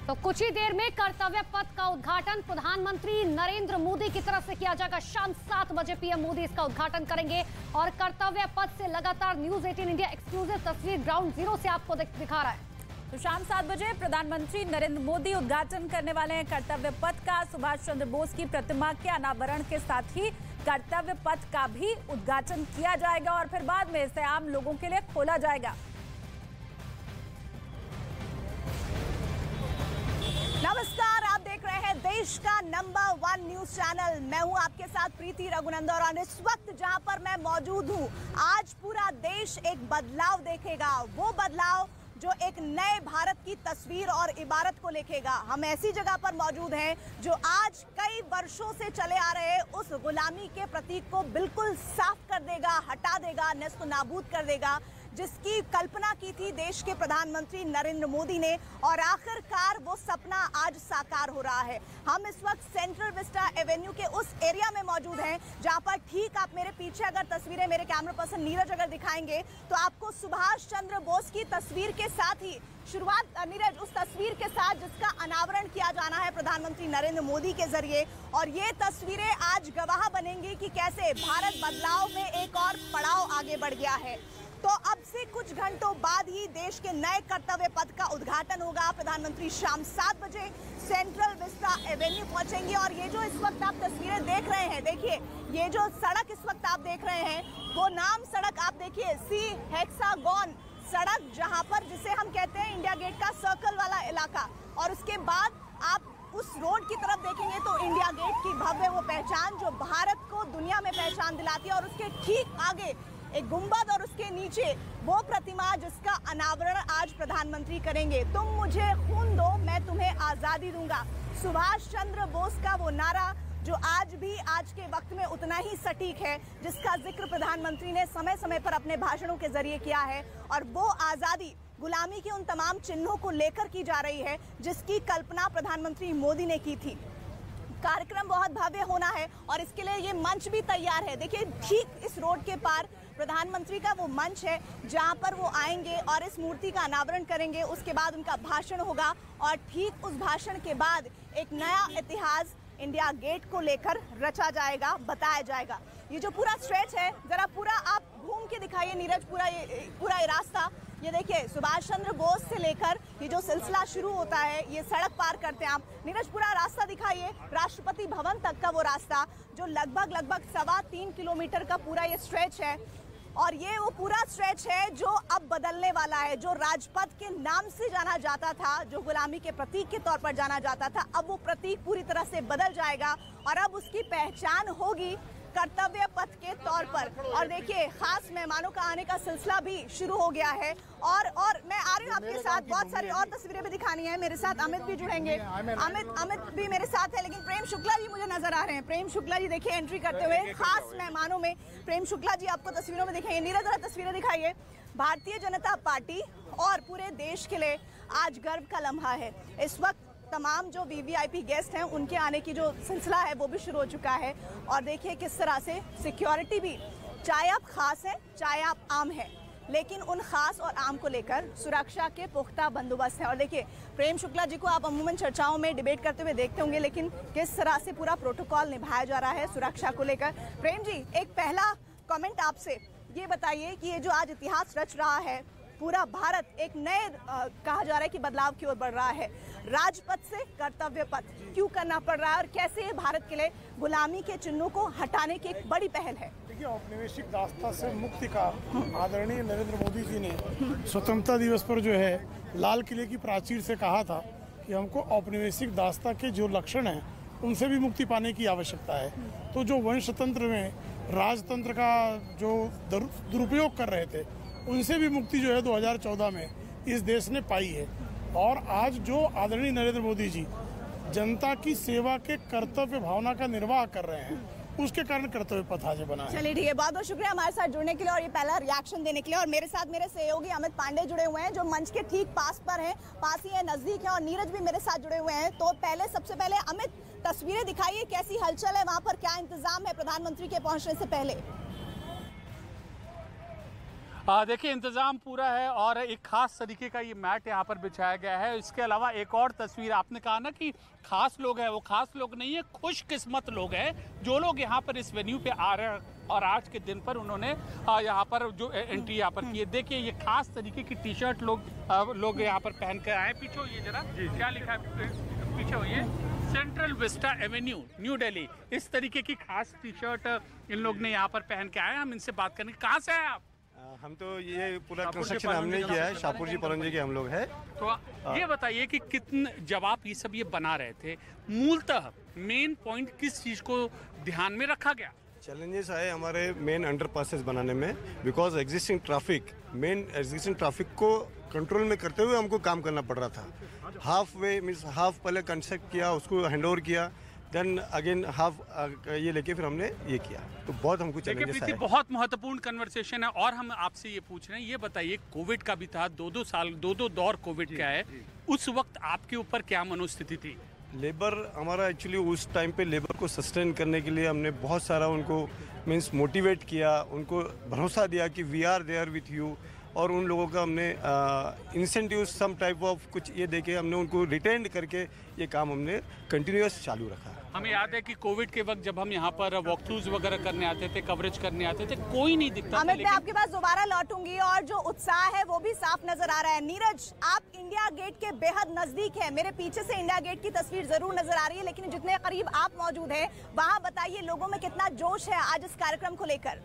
तो कुछ ही देर में कर्तव्य पथ का उद्घाटन प्रधानमंत्री नरेंद्र मोदी की तरफ से किया जाएगा। शाम 7 बजे पीएम मोदी इसका उद्घाटन करेंगे और कर्तव्य पथ से लगातार न्यूज 18 इंडिया एक्सक्लूसिव तस्वीर ग्राउंड जीरो से आपको दिखा रहा है। तो शाम 7 बजे प्रधानमंत्री नरेंद्र मोदी उद्घाटन करने वाले हैं कर्तव्य पथ का। सुभाष चंद्र बोस की प्रतिमा के अनावरण के साथ ही कर्तव्य पथ का भी उद्घाटन किया जाएगा और फिर बाद में इसे आम लोगों के लिए खोला जाएगा। नमस्कार, आप देख रहे हैं देश का नंबर 1 न्यूज चैनल। मैं हूं आपके साथ प्रीति रघुनंदन और इस वक्त जहां पर मैं मौजूद हूं, आज पूरा देश एक बदलाव देखेगा। वो बदलाव जो एक नए भारत की तस्वीर और इबारत को लिखेगा। हम ऐसी जगह पर मौजूद हैं जो आज कई वर्षों से चले आ रहे उस गुलामी के प्रतीक को बिल्कुल साफ कर देगा, हटा देगा, नेस्त नाबूद कर देगा, जिसकी कल्पना की थी देश के प्रधानमंत्री नरेंद्र मोदी ने और आखिरकार वो सपना आज साकार हो रहा है। हम इस वक्त सेंट्रल विस्टा एवेन्यू के उस एरिया में मौजूद हैं जहां पर ठीक आप मेरे पीछे अगर तस्वीरें मेरे कैमरा पर्सन नीरज अगर दिखाएंगे तो आपको सुभाष चंद्र बोस की तस्वीर के साथ ही शुरुआत नीरज उस तस्वीर के साथ जिसका अनावरण किया जाना है प्रधानमंत्री नरेंद्र मोदी के जरिए, और ये तस्वीरें आज गवाह बनेंगी कि कैसे भारत बदलाव में एक और पड़ाव आगे बढ़ गया है। तो अब से कुछ घंटों बाद ही देश के नए कर्तव्य पथ का उद्घाटन होगा। प्रधानमंत्री शाम 7 बजे सेंट्रल विस्टा एवेन्यू पहुंचेंगे और ये जो इस वक्त आप तस्वीरें देख रहे हैं, देखिए ये जो सड़क इस वक्त आप देख रहे हैं वो नाम सड़क आप देखिए सी हेक्सागोन सड़क, जहां पर जिसे हम कहते हैं इंडिया गेट का सर्कल वाला इलाका, और उसके बाद आप उस रोड की तरफ देखेंगे तो इंडिया गेट की भव्य वो पहचान जो भारत को दुनिया में पहचान दिलाती है, और उसके ठीक आगे एक गुंबद और उसके नीचे वो प्रतिमा जिसका अनावरण आज प्रधानमंत्री करेंगे। तुम मुझे खून दो, मैं तुम्हें आजादी दूंगा। सुभाष चंद्र बोस का वो नारा जो आज भी आज के वक्त में उतना ही सटीक है, जिसका जिक्र प्रधानमंत्री ने समय समय पर अपने भाषणों के जरिए किया है, और वो आजादी गुलामी के उन तमाम चिन्हों को लेकर की जा रही है जिसकी कल्पना प्रधानमंत्री मोदी ने की थी। कार्यक्रम बहुत भव्य होना है और इसके लिए ये मंच भी तैयार है। देखिए ठीक इस रोड के पार प्रधानमंत्री का वो मंच है जहां पर वो आएंगे और इस मूर्ति का अनावरण करेंगे। उसके बाद उनका भाषण होगा और ठीक उस भाषण के बाद एक नया इतिहास इंडिया गेट को लेकर रचा जाएगा, बताया जाएगा। ये जो पूरा स्ट्रेच है जरा पूरा आप घूम के दिखाइए नीरज, पूरा ये रास्ता, ये देखिए सुभाष चंद्र बोस से लेकर ये जो सिलसिला शुरू होता है, ये सड़क पार करते हैं आप नीरज, पूरा रास्ता दिखाइए राष्ट्रपति भवन तक का वो रास्ता जो लगभग 3.25 किलोमीटर का पूरा ये स्ट्रेच है। और ये वो पूरा स्ट्रेच है जो अब बदलने वाला है, जो राजपथ के नाम से जाना जाता था, जो गुलामी के प्रतीक के तौर पर जाना जाता था, अब वो प्रतीक पूरी तरह से बदल जाएगा और अब उसकी पहचान होगी कर्तव्य पथ के तौर पर। और देखिए खास मेहमानों का आने का सिलसिला भी शुरू हो गया है और मैं आ रही हूँ आपके साथ, बहुत सारी और तस्वीरें भी दिखानी है। मेरे साथ अमित भी जुड़ेंगे, अमित भी मेरे साथ है, लेकिन प्रेम शुक्ला जी मुझे नजर आ रहे हैं। प्रेम शुक्ला जी देखिए एंट्री करते हुए खास मेहमानों में प्रेम शुक्ला जी आपको तस्वीरों में दिखाइए। नीरज तस्वीरें दिखाइए। भारतीय जनता पार्टी और पूरे देश के लिए आज गर्व का लम्हा है। इस वक्त तमाम जो वीवीआईपी गेस्ट हैं उनके आने की जो सिलसिला है वो भी शुरू हो चुका है और देखिए किस तरह से सिक्योरिटी भी, चाहे आप खास हैं चाहे आप आम हैं, लेकिन उन खास और आम को लेकर सुरक्षा के पुख्ता बंदोबस्त है। और देखिए प्रेम शुक्ला जी को आप अमूमन चर्चाओं में डिबेट करते हुए देखते होंगे, लेकिन किस तरह से पूरा प्रोटोकॉल निभाया जा रहा है सुरक्षा को लेकर। प्रेम जी एक पहला कमेंट आपसे, ये बताइए कि ये जो आज इतिहास रच रहा है, पूरा भारत एक नए कहा जा रहा है कि बदलाव की ओर बढ़ रहा है, राजपथ से कर्तव्य पथ क्यों करना पड़ रहा है और कैसे भारत के लिए गुलामी के चिन्हों को हटाने की एक बड़ी पहल है? देखिए औपनिवेशिक दास्ता से मुक्ति का आदरणीय नरेंद्र मोदी जी ने स्वतंत्रता दिवस पर जो है लाल किले की प्राचीर से कहा था कि हमको औपनिवेशिक दास्ता के जो लक्षण हैं उनसे भी मुक्ति पाने की आवश्यकता है। तो जो वंशतंत्र में राजतंत्र का जो दुरुपयोग कर रहे थे उनसे भी मुक्ति जो है 2014 में इस देश ने पाई है। और आज जो आदरणीय नरेंद्र मोदी जी जनता की सेवा के कर्तव्य भावना का निर्वाह कर रहे हैं, उसके कारण कर्तव्य पथ आज बना है। चलिए ठीक है, बहुत बहुत शुक्रिया हमारे साथ जुड़ने के लिए और ये पहला रिएक्शन देने के लिए। और मेरे साथ मेरे सहयोगी अमित पांडे जुड़े हुए हैं जो मंच के ठीक पास पर हैं, पास ही है, नजदीक है, और नीरज भी मेरे साथ जुड़े हुए हैं। तो सबसे पहले अमित तस्वीरें दिखाइए, कैसी हलचल है वहाँ पर, क्या इंतजाम है प्रधानमंत्री के पहुँचने से पहले? देखिए इंतज़ाम पूरा है और एक खास तरीके का ये मैट यहाँ पर बिछाया गया है। इसके अलावा एक और तस्वीर, आपने कहा ना कि खास लोग हैं, वो खास लोग नहीं है, खुशकिस्मत लोग हैं जो लोग यहाँ पर इस वेन्यू पे आ रहे हैं और आज के दिन पर उन्होंने यहाँ पर जो एंट्री यहाँ पर की है। देखिए ये खास तरीके की टी शर्ट लोग यहाँ पर पहन कर आए। पीछे होइए जरा, क्या लिखा है पीछे होइए, central Vista Avenue new Delhi. इस तरीके की खास टी शर्ट इन लोग ने यहाँ पर पहन के आए। हम इनसे बात करेंगे, कहाँ से हैं आप? हम तो ये पूरा कंस्ट्रक्शन हमने किया है, शाहपुर जी परंजी के हम लोग हैं। तो ये बताइए कि कितने, जब आप ये सब ये बना रहे थे, मूलतः मेन पॉइंट किस चीज को ध्यान में रखा गया? चैलेंजेस आए हमारे मेन अंडरपासेस बनाने में, बिकॉज एग्जिस्टिंग ट्रैफिक को कंट्रोल में करते हुए हमको काम करना पड़ रहा था। हाफ पहले कंस्ट्रक्ट किया, उसको हैंडओवर किया, देन अगेन हाफ ये लेके फिर हमने ये किया। तो बहुत हमको चैलेंजेस आए। बहुत महत्वपूर्ण कन्वर्सेशन है और हम आपसे ये पूछ रहे हैं, ये बताइए कोविड का भी था, दो दौर कोविड का है, उस वक्त आपके ऊपर क्या मनोस्थिति थी? लेबर हमारा एक्चुअली उस टाइम पे लेबर को सस्टेन करने के लिए हमने बहुत सारा उनको मीन्स मोटिवेट किया, उनको भरोसा दिया कि we are there with you, और उन लोगों का हमने इंसेंटिव सम टाइप ऑफ कुछ ये देके हमने उनको रिटेंड करके ये काम हमने कंटिन्यूअस चालू रखा। हमें याद है कि कोविड के वक्त जब हम यहाँ पर वॉक थ्रूज वगैरह करने आते थे, कवरेज करने आते थे, कोई नहीं दिखता था। मैं आपके पास दोबारा लौटूंगी और जो उत्साह है वो भी साफ नजर आ रहा है। नीरज, आप इंडिया गेट के बेहद नजदीक है, मेरे पीछे से इंडिया गेट की तस्वीर जरूर नजर आ रही है, लेकिन जितने करीब आप मौजूद हैं वहाँ बताइए लोगों में कितना जोश है आज इस कार्यक्रम को लेकर?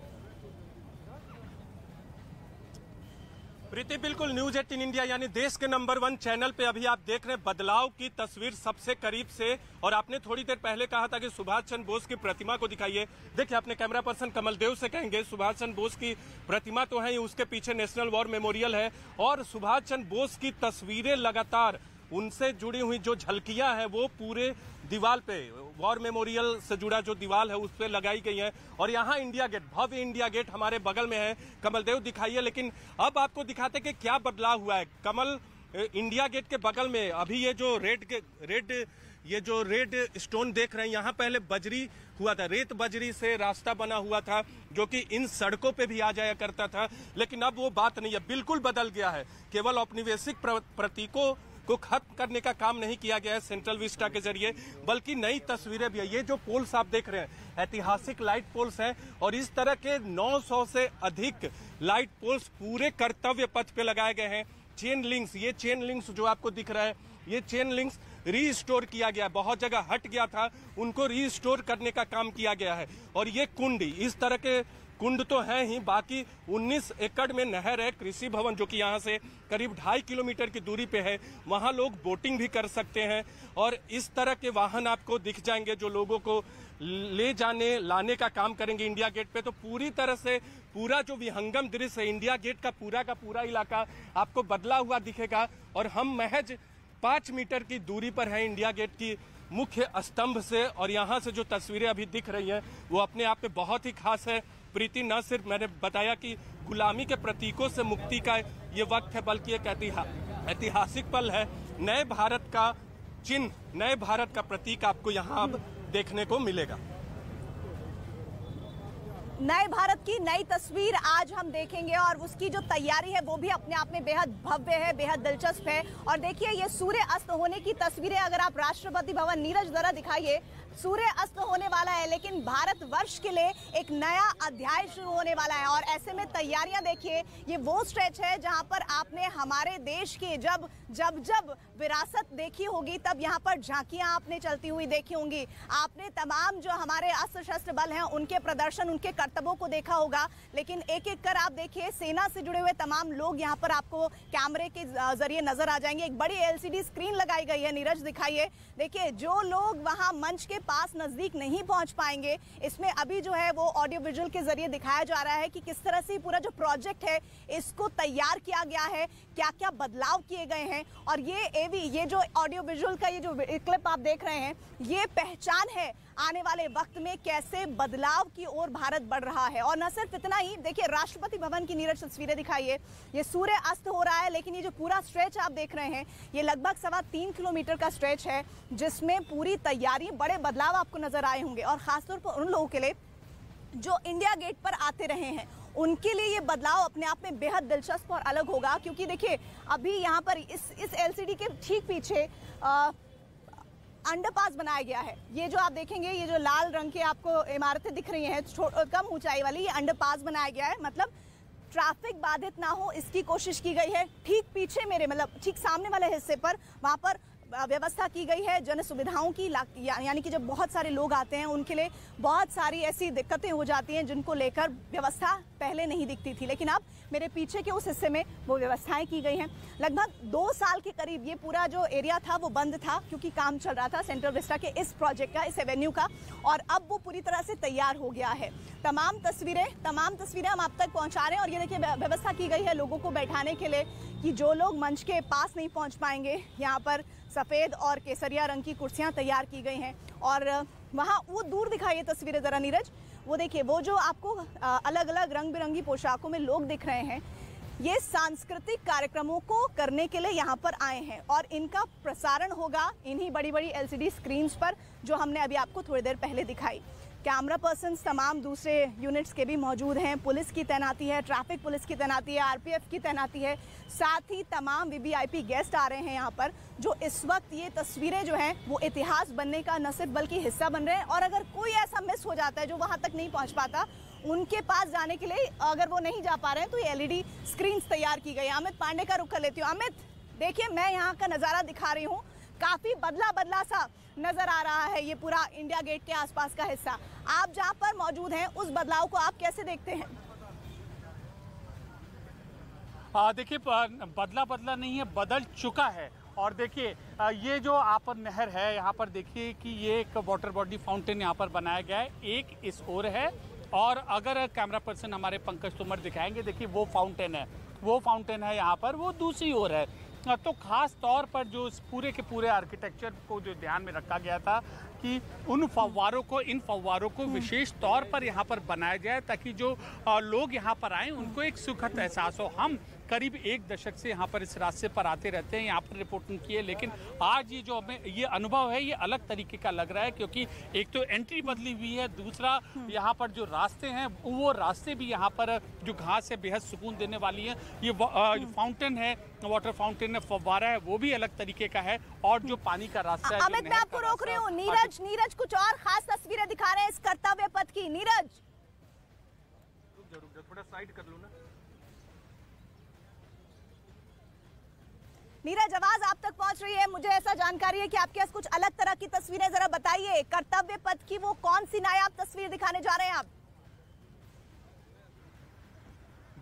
प्रीति, बिल्कुल न्यूज 18 इंडिया यानी देश के नंबर 1 चैनल पे अभी आप देख रहे हैं बदलाव की तस्वीर सबसे करीब से। और आपने थोड़ी देर पहले कहा था कि सुभाष चंद्र बोस की प्रतिमा को दिखाइए। देखिए, अपने कैमरा पर्सन कमल देव से कहेंगे, सुभाष चंद्र बोस की प्रतिमा तो है, उसके पीछे नेशनल वॉर मेमोरियल है और सुभाष चंद्र बोस की तस्वीरें लगातार उनसे जुड़ी हुई जो झलकियां हैं वो पूरे दीवार पे, वॉर मेमोरियल से जुड़ा जो दीवार है उस पर लगाई गई है। और यहाँ इंडिया गेट, भव्य इंडिया गेट हमारे बगल में है। कमल देव दिखाइए, लेकिन अब आपको दिखाते कि क्या बदलाव हुआ है। कमल, इंडिया गेट के बगल में अभी ये जो रेड स्टोन देख रहे हैं, यहाँ पहले बजरी हुआ था, रेत बजरी से रास्ता बना हुआ था जो कि इन सड़कों पे भी आ जाया करता था, लेकिन अब वो बात नहीं है, बिल्कुल बदल गया है। केवल औपनिवेशिक प्रतीकों को खत्म करने का काम नहीं किया गया है सेंट्रल विस्टा के जरिए, बल्कि नई तस्वीरें भी है। ये जो पोल्स आप देख रहे हैं ऐतिहासिक लाइट पोल्स हैं और इस तरह के 900 से अधिक लाइट पोल्स पूरे कर्तव्य पथ पे लगाए गए हैं। चेन लिंक्स, ये चेन लिंक्स जो आपको दिख रहा है, ये चेन लिंक्स रीस्टोर किया गया, बहुत जगह हट गया था, उनको रीस्टोर करने का काम किया गया है। और ये कुंड, इस तरह के कुंड तो हैं ही, बाकी 19 एकड़ में नहर है, कृषि भवन जो कि यहाँ से करीब 2.5 किलोमीटर की दूरी पे है, वहाँ लोग बोटिंग भी कर सकते हैं। और इस तरह के वाहन आपको दिख जाएंगे जो लोगों को ले जाने लाने का काम करेंगे इंडिया गेट पे। तो पूरी तरह से पूरा जो विहंगम दृश्य है, इंडिया गेट का पूरा इलाका आपको बदला हुआ दिखेगा। और हम महज 5 मीटर की दूरी पर है इंडिया गेट की मुख्य स्तंभ से, और यहाँ से जो तस्वीरें अभी दिख रही हैं वो अपने आप में बहुत ही खास है। प्रीति, न सिर्फ मैंने बताया कि गुलामी के प्रतीकों से मुक्ति का ये वक्त है, बल्कि एक ऐतिहासिक पल है। नए भारत का चिन्ह, नए भारत का प्रतीक आपको यहाँ अब देखने को मिलेगा। नए भारत की नई तस्वीर आज हम देखेंगे और उसकी जो तैयारी है वो भी अपने आप में बेहद भव्य है, बेहद दिलचस्प है। और देखिए, ये सूर्य अस्त होने की तस्वीरें अगर आप राष्ट्रपति भवन, नीरज जरा दिखाइए, सूर्य अस्त होने वाला है, लेकिन भारत वर्ष के लिए एक नया अध्याय शुरू होने वाला है। और ऐसे में तैयारियां देखिए, ये वो स्ट्रेच है जहां पर आपने हमारे देश की जब विरासत देखी होगी तब यहाँ पर झांकियां आपने चलती हुई देखी होंगी, आपने तमाम जो हमारे अस्त्र शस्त्र बल हैं उनके प्रदर्शन, उनके कर्तव्यों को देखा होगा। लेकिन एक एक कर आप देखिए, सेना से जुड़े हुए तमाम लोग यहाँ पर आपको कैमरे के जरिए नजर आ जाएंगे। एक बड़ी LCD स्क्रीन लगाई गई है, नीरज दिखाइए। देखिए, जो लोग वहाँ मंच के पास नजदीक नहीं पहुंच पाएंगे, इसमें अभी जो है वो ऑडियो विजुअल के जरिए दिखाया जा रहा है कि किस तरह से पूरा जो प्रोजेक्ट है इसको तैयार किया गया है, क्या क्या बदलाव किए गए हैं। और ये जो ऑडियो विजुअल का ये जो क्लिप आप देख रहे हैं, ये पहचान है आने वाले वक्त में कैसे बदलाव की ओर भारत बढ़ रहा है। और न सिर्फ इतना ही, देखिए राष्ट्रपति भवन की नीरज तस्वीरें दिखाइए, ये सूर्य अस्त हो रहा है, लेकिन ये जो पूरा स्ट्रेच आप देख रहे हैं ये लगभग 3.25 किलोमीटर का स्ट्रेच है जिसमें पूरी तैयारी, बड़े बदलाव आपको नजर आए होंगे। और खासतौर पर उन लोगों के लिए जो इंडिया गेट पर आते रहे हैं उनके लिए ये बदलाव अपने आप में बेहद दिलचस्प और अलग होगा, क्योंकि देखिए अभी यहाँ पर इस एलसीडी के ठीक पीछे अंडरपास बनाया गया है। ये जो आप देखेंगे, ये जो लाल रंग के आपको इमारतें दिख रही हैं कम ऊंचाई वाली, ये अंडरपास बनाया गया है, मतलब ट्रैफिक बाधित ना हो इसकी कोशिश की गई है। ठीक पीछे मेरे मतलब ठीक सामने वाले हिस्से पर वहाँ पर व्यवस्था की गई है जन सुविधाओं की, यानी कि जब बहुत सारे लोग आते हैं उनके लिए बहुत सारी ऐसी दिक्कतें हो जाती हैं जिनको लेकर व्यवस्था पहले नहीं दिखती थी, लेकिन अब मेरे पीछे के उस हिस्से में वो व्यवस्थाएं की गई हैं। लगभग 2 साल के करीब ये पूरा जो एरिया था वो बंद था, क्योंकि काम चल रहा था सेंट्रल विस्टा के इस प्रोजेक्ट का, इस एवेन्यू का, और अब वो पूरी तरह से तैयार हो गया है। तमाम तस्वीरें हम आप तक पहुंचा रहे हैं। और ये देखिए व्यवस्था की गई है लोगों को बैठाने के लिए, कि जो लोग मंच के पास नहीं पहुंच पाएंगे, यहाँ पर सफ़ेद और केसरिया रंग की कुर्सियां तैयार की गई हैं। और वहाँ वो दूर दिखाइए तस्वीरें ज़रा नीरज, वो देखिए वो जो आपको अलग अलग रंग बिरंगी पोशाकों में लोग दिख रहे हैं, ये सांस्कृतिक कार्यक्रमों को करने के लिए यहाँ पर आए हैं और इनका प्रसारण होगा इन्हीं बड़ी बड़ी एलसीडी स्क्रीन्स पर, जो हमने अभी आपको थोड़ी देर पहले दिखाई। कैमरा पर्सन्स तमाम दूसरे यूनिट्स के भी मौजूद हैं, पुलिस की तैनाती है, ट्रैफिक पुलिस की तैनाती है, आरपीएफ की तैनाती है, साथ ही तमाम वीवीआईपी गेस्ट आ रहे हैं यहाँ पर, जो इस वक्त ये तस्वीरें जो हैं वो इतिहास बनने का न सिर्फ बल्कि हिस्सा बन रहे हैं। और अगर कोई ऐसा मिस हो जाता है जो वहाँ तक नहीं पहुँच पाता, उनके पास जाने के लिए अगर वो नहीं जा पा रहे हैं तो ये एलईडी स्क्रीन्स तैयार की गई है। अमित पांडे का रुख कर लेती हूँ। अमित, देखिए मैं यहाँ का नज़ारा दिखा रही हूँ, काफ़ी बदला सा नजर आ रहा है ये पूरा इंडिया गेट के आसपास का हिस्सा। आप जहां पर मौजूद हैं उस बदलाव को आप कैसे देखते हैं? देखिए बदला नहीं है, बदल चुका है। और देखिए ये जो आप नहर है, यहाँ पर देखिए कि ये एक वाटर बॉडी फाउंटेन यहाँ पर बनाया गया है, एक इस ओर है, और अगर कैमरा पर्सन हमारे पंकज तोमर दिखाएंगे, देखिए वो फाउंटेन है यहाँ पर, वो दूसरी ओर है। तो खास तौर पर जो इस पूरे के पूरे आर्किटेक्चर को जो ध्यान में रखा गया था कि इन फव्वारों को विशेष तौर पर यहाँ पर बनाया जाए, ताकि जो लोग यहाँ पर आए उनको एक सुखद एहसास हो। हम करीब 1 दशक से यहाँ पर इस रास्ते पर आते रहते हैं, यहाँ पर रिपोर्टिंग की है, लेकिन आज ये जो हमें ये अनुभव है ये अलग तरीके का लग रहा है, क्योंकि एक तो एंट्री बदली हुई है, दूसरा यहाँ पर जो रास्ते हैं वो रास्ते भी यहाँ पर जो घास है बेहद सुकून देने वाली है। ये फाउंटेन है, वाटर फाउंटेन है, फव्वारा है, वो भी अलग तरीके का है, और जो पानी का रास्ता है। अमित, मैं आपको रोक रही हूँ। नीरज कुछ और खास तस्वीरें दिखा रहे हैं इस कर्तव्य पथ की। नीरज थोड़ा साइड कर लो ना। नीरज, आवाज आप तक पहुंच रही है? मुझे ऐसा जानकारी है कि आपके पास कुछ अलग तरह की तस्वीरें, जरा बताइए कर्तव्य पथ की वो कौन सी नायाब तस्वीर दिखाने जा रहे हैं आप?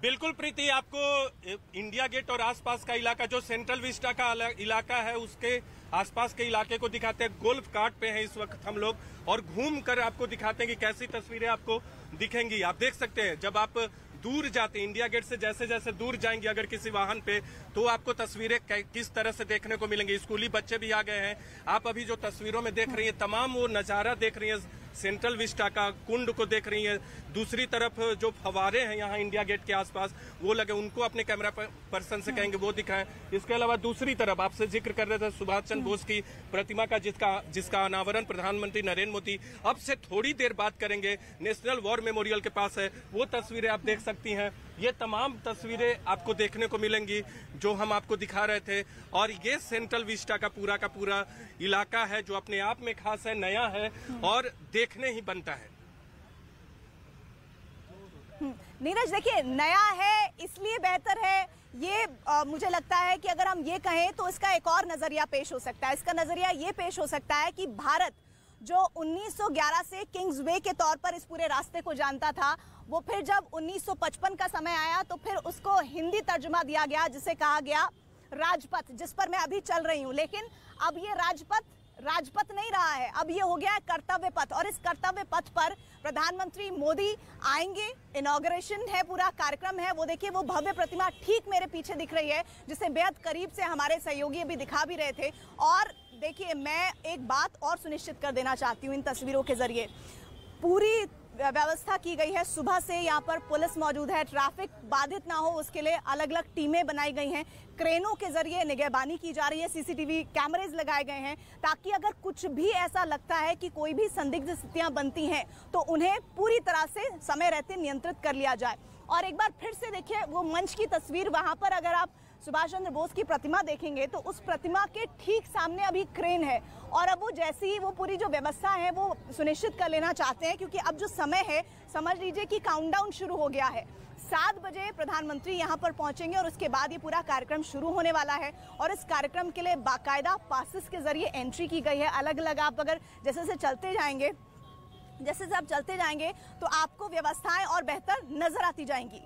बिल्कुल प्रीति, आपको इंडिया गेट और आसपास का इलाका, जो सेंट्रल विस्टा का इलाका है, उसके आसपास के इलाके को दिखाते हैं। गोल्फ कार्ट पे हैं इस वक्त हम लोग, और घूम कर आपको दिखाते हैं कि कैसी तस्वीरें आपको दिखेंगी। आप देख सकते हैं जब आप दूर जाते हैं, इंडिया गेट से जैसे जैसे दूर जाएंगे अगर किसी वाहन पे, तो आपको तस्वीरें किस तरह से देखने को मिलेंगी। स्कूली बच्चे भी आ गए हैं। आप अभी जो तस्वीरों में देख रही हैं, तमाम वो नजारा देख रही हैं, सेंट्रल विस्टा का कुंड को देख रही है। दूसरी तरफ जो फवारे हैं यहाँ इंडिया गेट के आसपास वो लगे, उनको अपने कैमरा पर्सन से कहेंगे वो दिखाएं। इसके अलावा दूसरी तरफ आपसे जिक्र कर रहे थे सुभाष चंद्र बोस की प्रतिमा का, जिसका अनावरण प्रधानमंत्री नरेंद्र मोदी अब से थोड़ी देर बाद करेंगे, नेशनल वॉर मेमोरियल के पास है। वो तस्वीरें आप देख सकती हैं। ये तमाम तस्वीरें आपको देखने को मिलेंगी जो हम आपको दिखा रहे थे। और ये सेंट्रल विस्टा का पूरा इलाका है जो अपने आप में खास है, नया है और देखने ही बनता है। नीरज, देखिए नया है इसलिए बेहतर है ये, मुझे लगता है कि अगर हम ये कहें तो इसका एक और नजरिया पेश हो सकता है। इसका नजरिया ये पेश हो सकता है कि भारत जो 1911 से किंग्स वे के तौर पर इस पूरे रास्ते को जानता था, वो फिर जब 1955 का समय आया तो फिर उसको हिंदी तर्जुमा दिया गया, जिसे कहा गया राजपथ, जिस पर मैं अभी चल रही हूँ। लेकिन अब ये राजपथ नहीं रहा है, अब ये हो गया है कर्तव्य पथ। और इस कर्तव्य पथ पर प्रधानमंत्री मोदी आएंगे, इनॉग्रेशन है, पूरा कार्यक्रम है। वो देखिए वो भव्य प्रतिमा ठीक मेरे पीछे दिख रही है, जिसे बेहद करीब से हमारे सहयोगी अभी दिखा भी रहे थे। और देखिए मैं एक बात और सुनिश्चित कर देना चाहती हूँ इन तस्वीरों के जरिए, पूरी व्यवस्था की गई है। सुबह से यहाँ पर पुलिस मौजूद है, ट्रैफिक बाधित ना हो उसके लिए अलग अलग टीमें बनाई गई हैं, क्रेनों के जरिए निगहबानी की जा रही है, सीसीटीवी कैमरेज लगाए गए हैं ताकि अगर कुछ भी ऐसा लगता है कि कोई भी संदिग्ध स्थितियां बनती हैं तो उन्हें पूरी तरह से समय रहते नियंत्रित कर लिया जाए। और एक बार फिर से देखिए वो मंच की तस्वीर, वहां पर अगर आप सुभाष चंद्र बोस की प्रतिमा देखेंगे तो उस प्रतिमा के ठीक सामने अभी क्रेन है और अब वो जैसे ही वो पूरी जो व्यवस्था है वो सुनिश्चित कर लेना चाहते हैं, क्योंकि अब जो समय है समझ लीजिए कि काउंटडाउन शुरू हो गया है। 7 बजे प्रधानमंत्री यहाँ पर पहुंचेंगे और उसके बाद ये पूरा कार्यक्रम शुरू होने वाला है और इस कार्यक्रम के लिए बाकायदा पासेस के जरिए एंट्री की गई है। अलग अलग आप अगर जैसे से आप चलते जाएंगे तो आपको व्यवस्थाएं और बेहतर नजर आती जाएंगी।